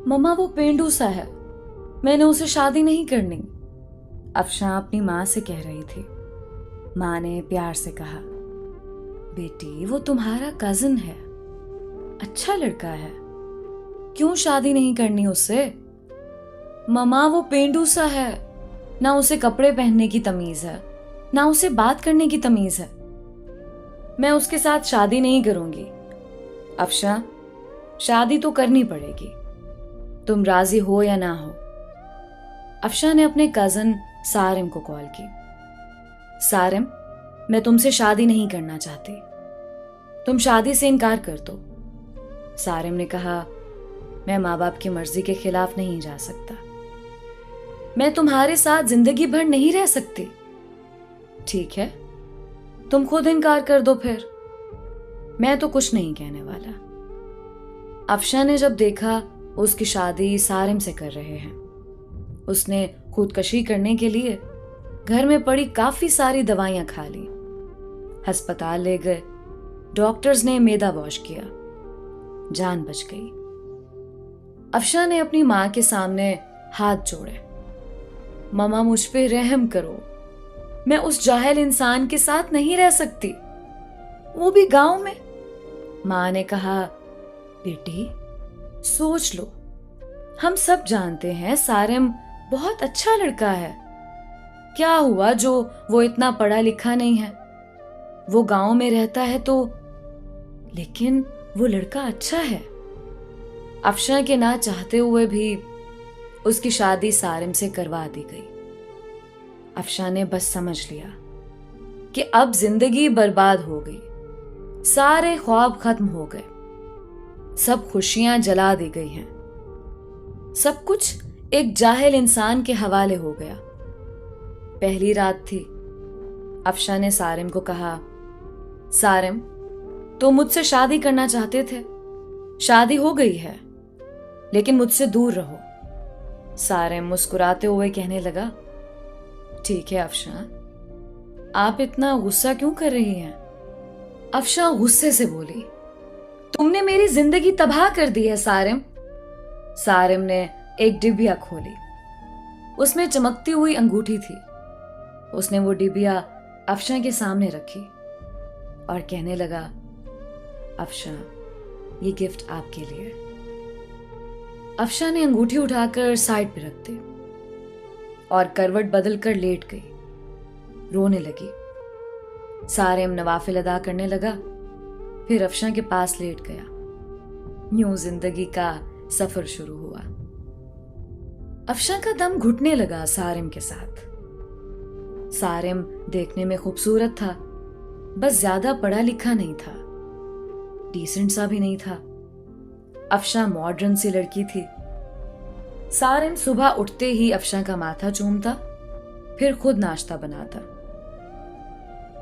मम्मा वो पेंडू सा है, मैंने उसे शादी नहीं करनी। अफशां अपनी माँ से कह रही थी। माँ ने प्यार से कहा, बेटी वो तुम्हारा कजिन है, अच्छा लड़का है, क्यों शादी नहीं करनी उससे? मम्मा वो पेंडू सा है, ना उसे कपड़े पहनने की तमीज है, ना उसे बात करने की तमीज है। मैं उसके साथ शादी नहीं करूंगी। अफशां, शादी तो करनी पड़ेगी, तुम राजी हो या ना हो। अफशां ने अपने कजन सारिम को कॉल की। सारिम, मैं तुमसे शादी नहीं करना चाहती, तुम शादी से इनकार कर दो। सारिम ने कहा, मैं माँ बाप की मर्जी के खिलाफ नहीं जा सकता, मैं तुम्हारे साथ जिंदगी भर नहीं रह सकती। ठीक है, तुम खुद इनकार कर दो फिर, मैं तो कुछ नहीं कहने वाला। अफशां ने जब देखा उसकी शादी सारिम से कर रहे हैं, उसने खुदकशी करने के लिए घर में पड़ी काफी सारी दवाइयां खा ली, अस्पताल ले गए, डॉक्टर्स ने मेदा वॉश किया, जान बच गई। अफशां ने अपनी मां के सामने हाथ जोड़े, मम्मा मुझ पे रहम करो, मैं उस जाहिल इंसान के साथ नहीं रह सकती, वो भी गांव में। मां ने कहा, बेटी सोच लो, हम सब जानते हैं सारिम बहुत अच्छा लड़का है, क्या हुआ जो वो इतना पढ़ा लिखा नहीं है, वो गांव में रहता है तो, लेकिन वो लड़का अच्छा है। अफशां के ना चाहते हुए भी उसकी शादी सारिम से करवा दी गई। अफशां ने बस समझ लिया कि अब जिंदगी बर्बाद हो गई, सारे ख्वाब खत्म हो गए, सब खुशियां जला दी गई हैं, सब कुछ एक जाहिल इंसान के हवाले हो गया। पहली रात थी। अफशां ने सारिम को कहा, सारिम तुम मुझसे शादी करना चाहते थे, शादी हो गई है, लेकिन मुझसे दूर रहो। सारिम मुस्कुराते हुए कहने लगा, ठीक है अफशां, आप इतना गुस्सा क्यों कर रही हैं? अफशां गुस्से से बोली, तुमने मेरी जिंदगी तबाह कर दी है सारिम। सारिम ने एक डिबिया खोली, उसमें चमकती हुई अंगूठी थी। उसने वो डिबिया अफशां के सामने रखी और कहने लगा, अफशां ये गिफ्ट आपके लिए। अफशां ने अंगूठी उठाकर साइड पे रख दी और करवट बदलकर लेट गई, रोने लगी। सारिम नवाफिल अदा करने लगा, फिर अफशां के पास लेट गया। यूं जिंदगी का सफर शुरू हुआ। अफशां का दम घुटने लगा सारिम के साथ। सारिम देखने में खूबसूरत था, बस ज्यादा पढ़ा लिखा नहीं था, डिसेंट सा भी नहीं था। अफशां मॉडर्न सी लड़की थी। सारिम सुबह उठते ही अफशां का माथा चूमता, फिर खुद नाश्ता बनाता।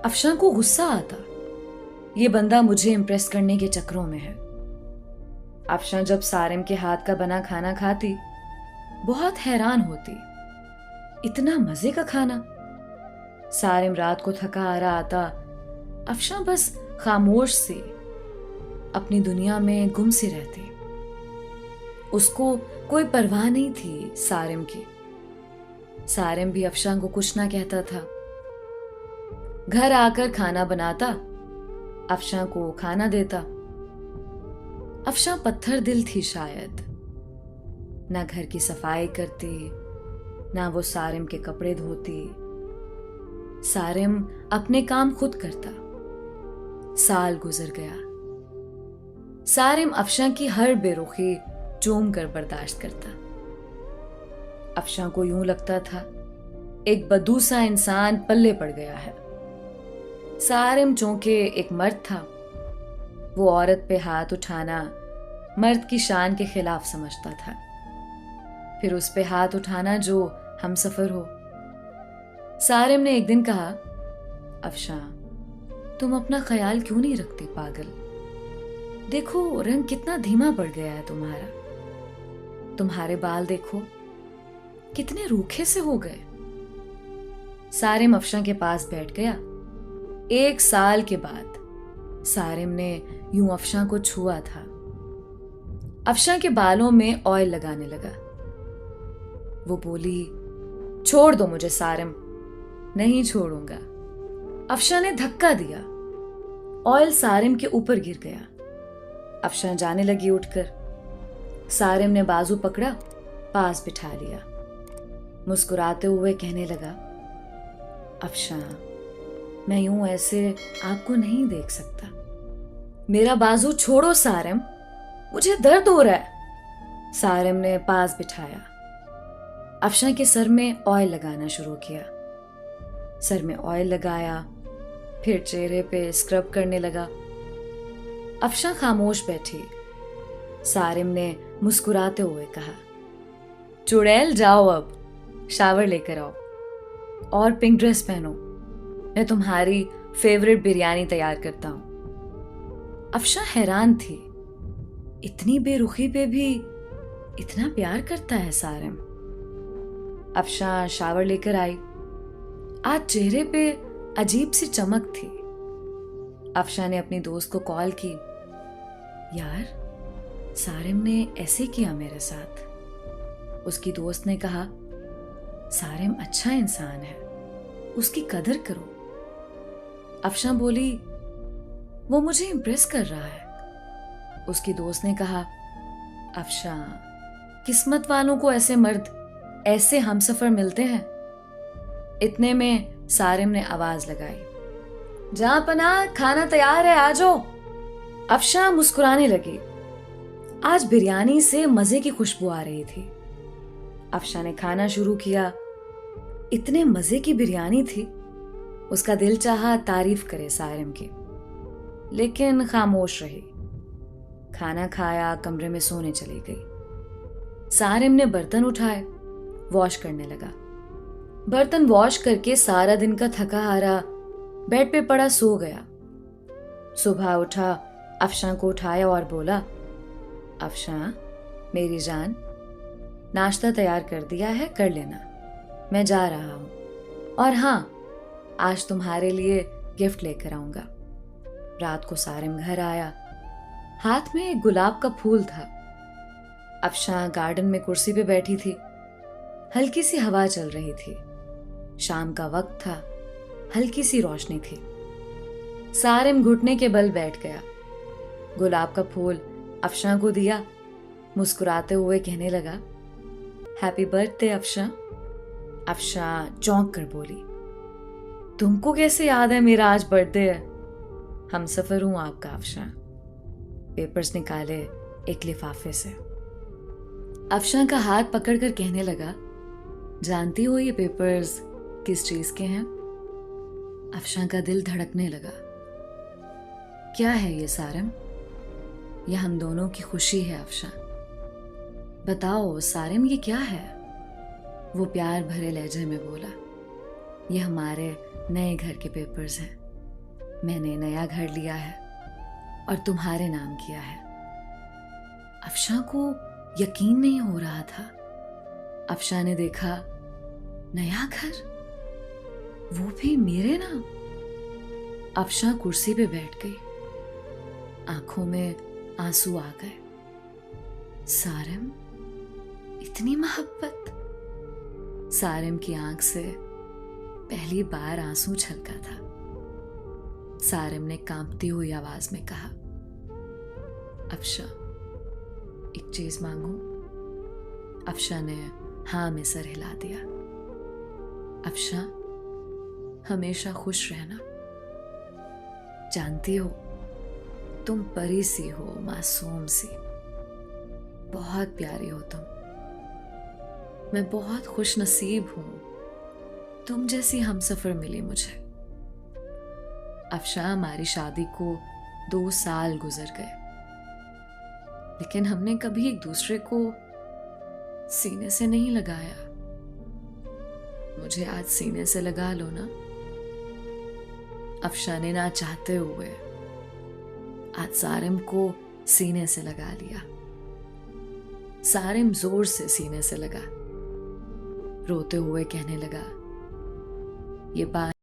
अफशां को गुस्सा आता, ये बंदा मुझे इंप्रेस करने के चक्करों में है। अफशां जब सारिम के हाथ का बना खाना खाती, बहुत हैरान होती, इतना मजे का खाना। सारिम रात को थका हारा आता, अफशां बस खामोश सी अपनी दुनिया में गुम सी रहती। उसको कोई परवाह नहीं थी सारिम की। सारिम भी अफशां को कुछ ना कहता था। घर आकर खाना बनाता, अफशां को खाना देता। अफशां पत्थर दिल थी शायद, ना घर की सफाई करती, ना वो सारिम के कपड़े धोती। सारिम अपने काम खुद करता। साल गुजर गया। सारिम अफशां की हर बेरुखी चूम कर बर्दाश्त करता। अफशां को यूं लगता था एक बदूसा इंसान पल्ले पड़ गया है। सारिम चूंकि एक मर्द था, वो औरत पे हाथ उठाना मर्द की शान के खिलाफ समझता था, फिर उस पे हाथ उठाना जो हमसफर हो। सारिम ने एक दिन कहा, अफशां तुम अपना ख्याल क्यों नहीं रखती पागल, देखो रंग कितना धीमा पड़ गया है तुम्हारा, तुम्हारे बाल देखो कितने रूखे से हो गए। सारिम अफशां के पास बैठ गया। 1 साल के बाद सारिम ने यूं अफशां को छुआ था। अफशा के बालों में ऑयल लगाने लगा। वो बोली, छोड़ दो मुझे सारिम। नहीं छोड़ूंगा। अफशा ने धक्का दिया। ऑयल सारिम के ऊपर गिर गया। अफशा जाने लगी उठकर। सारिम ने बाजू पकड़ा, पास बिठा लिया। मुस्कुराते हुए कहने लगा, अफशा, मैं यूं ऐसे आपको नहीं देख सकता। मेरा बाजू छोड़ो सारिम, मुझे दर्द हो रहा है। सारिम ने पास बिठाया। अफशा के सर में ऑयल लगाना शुरू किया। सर में ऑयल लगाया, फिर चेहरे पे स्क्रब करने लगा। अफशा खामोश बैठी। सारिम ने मुस्कुराते हुए कहा, चुड़ैल जाओ, अब शावर लेकर आओ और पिंक ड्रेस पहनो। मैं तुम्हारी फेवरेट बिरयानी तैयार करता हूं। अफशा हैरान थी, इतनी बेरुखी पे भी इतना प्यार करता है सारिम। अफशा शावर लेकर आई। आज चेहरे पे अजीब सी चमक थी। अफशा ने अपनी दोस्त को कॉल की, यार, सारिम ने ऐसे किया मेरे साथ। उसकी दोस्त ने कहा, सारिम अच्छा इंसान है, उसकी कदर करो। अफशा बोली, वो मुझे इम्प्रेस कर रहा है। उसकी दोस्त ने कहा, अफशा, किस्मत वालों को ऐसे मर्द, ऐसे हमसफर मिलते हैं। इतने में सारिम ने आवाज लगाई, जहां पनाह, खाना तैयार है, आ जाओ। अफशा मुस्कुराने लगी। आज बिरयानी से मजे की खुशबू आ रही थी। अफशा ने खाना शुरू किया। इतने मजे की बिरयानी थी, उसका दिल चाहा तारीफ करे सारिम की, लेकिन खामोश रही। खाना खाया, कमरे में सोने चली गई। सारिम ने बर्तन उठाए, वॉश करने लगा। बर्तन वॉश करके सारा दिन का थका हारा बेड पे पड़ा सो गया। सुबह उठा, अफशा को उठाया और बोला, अफशा, मेरी जान, नाश्ता तैयार कर दिया है, कर लेना, मैं जा रहा हूं। और हाँ, आज तुम्हारे लिए गिफ्ट लेकर आऊंगा। रात को सारिम घर आया। हाथ में एक गुलाब का फूल था। अफशा गार्डन में कुर्सी पे बैठी थी। हल्की सी हवा चल रही थी। शाम का वक्त था, हल्की सी रोशनी थी। सारिम घुटने के बल बैठ गया। गुलाब का फूल अफशा को दिया। मुस्कुराते हुए कहने लगा, हैप्पी बर्थडे अफशा। अफशा चौंक कर बोली, तुमको कैसे याद है मेरा आज बर्थडे है? हमसफर हूं आपका अफशा। पेपर्स निकाले एक लिफाफे से। अफशा का हाथ पकड़कर कहने लगा, जानती हो ये पेपर्स किस चीज के हैं? अफशा का दिल धड़कने लगा। क्या है ये सारिम? ये हम दोनों की खुशी है अफशा। बताओ सारिम, ये क्या है? वो प्यार भरे लहजे में बोला, ये हमारे नए घर के पेपर्स हैं। मैंने नया घर लिया है और तुम्हारे नाम किया है। अफशा को यकीन नहीं हो रहा था। अफशा ने देखा, नया घर, वो भी मेरे नाम। अफशा कुर्सी पे बैठ गई। आंखों में आंसू आ गए। सारिम, इतनी मोहब्बत। सारिम की आंख से पहली बार आंसू छलका था। सारिम ने कांपती हुई आवाज में कहा, अफशा, एक चीज मांगू? अफशा ने हाँ में सर हिला दिया। अफशा, हमेशा खुश रहना। जानती हो, तुम परी सी हो, मासूम सी, बहुत प्यारी हो तुम। मैं बहुत खुश नसीब हूं, तुम जैसी हमसफर मिली मुझे। अफशा, हमारी शादी को 2 साल गुजर गए, लेकिन हमने कभी एक दूसरे को सीने से नहीं लगाया। मुझे आज सीने से लगा लो ना। अफशा ने ना चाहते हुए आज सारिम को सीने से लगा लिया। सारिम जोर से सीने से लगा। रोते हुए कहने लगा, ये बात